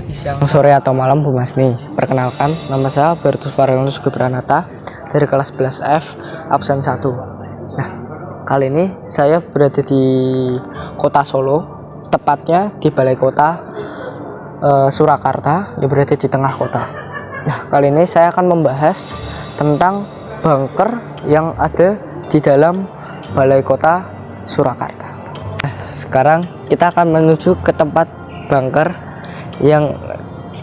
Siang, sore, atau malam Bu Masni. Perkenalkan, nama saya Bertus Farhanus Gebranata dari kelas 11F absen 1. Nah, kali ini saya berada di kota Solo, tepatnya di Balai Kota Surakarta, yang berada di tengah kota. Nah, kali ini saya akan membahas tentang bunker yang ada di dalam Balai Kota Surakarta. Nah, sekarang kita akan menuju ke tempat bunker yang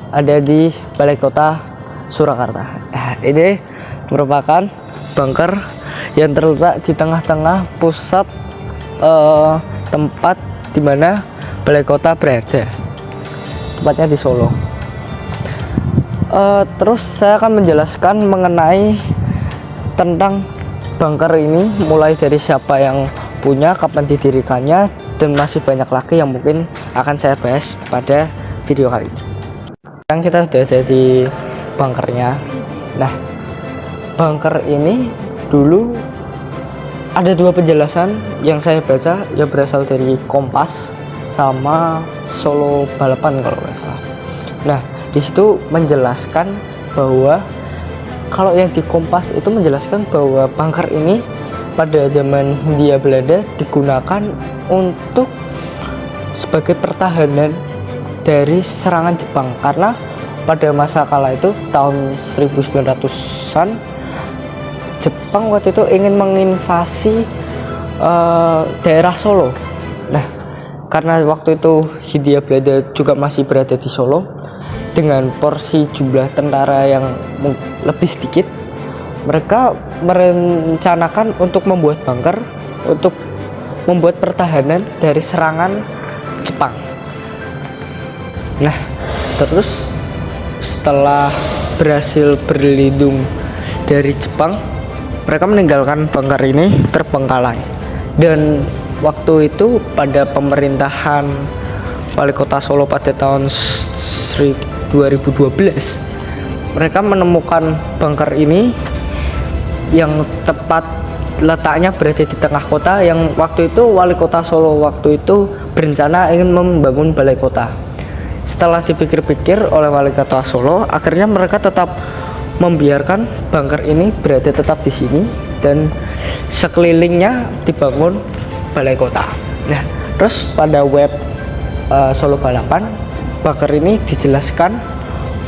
ada di Balai Kota Surakarta. Ini merupakan bunker yang terletak di tengah-tengah pusat tempat di mana Balai Kota berada, tepatnya di Solo. Terus saya akan menjelaskan mengenai tentang bunker ini, mulai dari siapa yang punya, kapan didirikannya, dan masih banyak lagi yang mungkin akan saya bahas pada video kali ini. Sekarang kita sudah ada di bunkernya. Nah, bunker ini dulu ada dua penjelasan yang saya baca, yang berasal dari Kompas sama Solo Balapan kalau nggak salah. Nah, di situ menjelaskan bahwa kalau yang di Kompas itu menjelaskan bahwa bunker ini pada zaman Hindia Belanda digunakan untuk sebagai pertahanan dari serangan Jepang, karena pada masa kala itu tahun 1900-an Jepang waktu itu ingin menginvasi daerah Solo. Nah, karena waktu itu Hindia Belanda juga masih berada di Solo dengan porsi jumlah tentara yang lebih sedikit, mereka merencanakan untuk membuat bunker untuk membuat pertahanan dari serangan Jepang. Nah, terus setelah berhasil berlindung dari Jepang, mereka meninggalkan bunker ini terbengkalai. Dan waktu itu pada pemerintahan Wali Kota Solo pada tahun 2012, mereka menemukan bunker ini yang tepat letaknya berada di tengah kota, yang waktu itu Wali Kota Solo waktu itu berencana ingin membangun balai kota. Setelah dipikir-pikir oleh Wali Kota Solo, akhirnya mereka tetap membiarkan bunker ini berada tetap di sini dan sekelilingnya dibangun balai kota. Nah, terus pada web Solo Balapan, bunker ini dijelaskan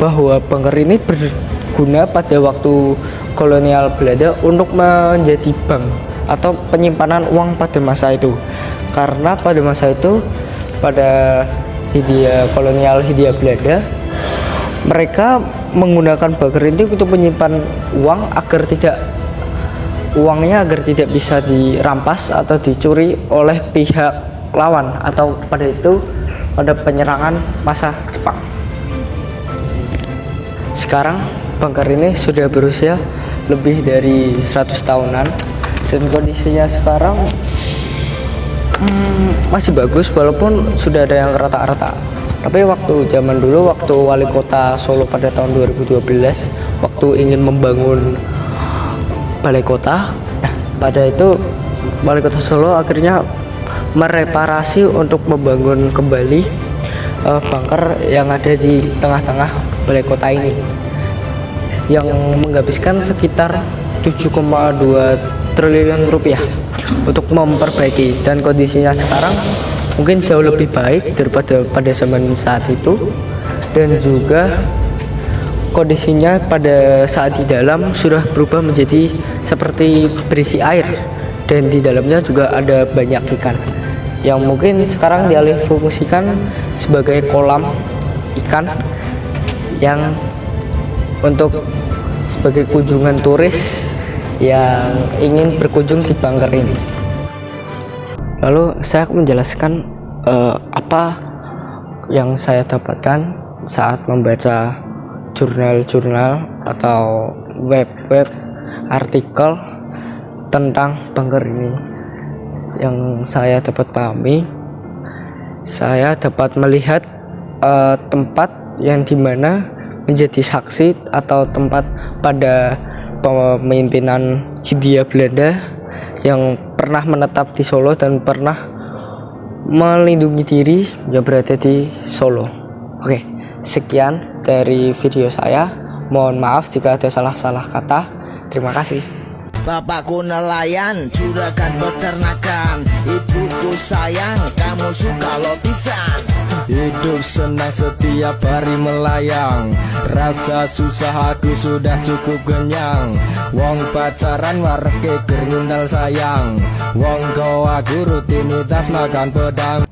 bahwa bunker ini berguna pada waktu kolonial Belanda untuk menjadi bank atau penyimpanan uang pada masa itu. Karena pada masa itu, pada kolonial Hindia Belanda, mereka menggunakan bunker ini untuk menyimpan uang agar uangnya tidak bisa dirampas atau dicuri oleh pihak lawan atau pada penyerangan masa Jepang. Sekarang bunker ini sudah berusia lebih dari 100 tahunan dan kondisinya sekarang masih bagus walaupun sudah ada yang retak-retak. Tapi waktu zaman dulu, waktu Wali Kota Solo pada tahun 2012 waktu ingin membangun balai kota, pada itu Wali Kota Solo akhirnya mereparasi untuk membangun kembali bunker yang ada di tengah-tengah balai kota ini, yang menghabiskan sekitar 7,2 triliun rupiah untuk memperbaiki, dan kondisinya sekarang mungkin jauh lebih baik daripada pada zaman saat itu. Dan juga kondisinya pada saat di dalam sudah berubah menjadi seperti berisi air, dan di dalamnya juga ada banyak ikan yang mungkin sekarang dialih fungsikan sebagai kolam ikan yang untuk sebagai kunjungan turis yang ingin berkunjung di bunker ini. Lalu saya akan menjelaskan apa yang saya dapatkan saat membaca jurnal-jurnal atau web-web artikel tentang bunker ini. Yang saya dapat pahami, saya dapat melihat tempat yang dimana menjadi saksi atau tempat pada pemimpinan Hindia Belanda yang pernah menetap di Solo dan pernah melindungi diri yang berada di Solo. Oke, Sekian dari video saya. Mohon maaf jika ada salah-salah kata. Terima kasih. Bapakku nelayan, juragan peternakan. Ibuku sayang, kamu suka lotisan. Hidup senang setiap hari melayang. Rasa susah aku sudah cukup kenyang. Wong pacaran warke kerundal sayang. Wong kowe aku rutinitas makan pedang.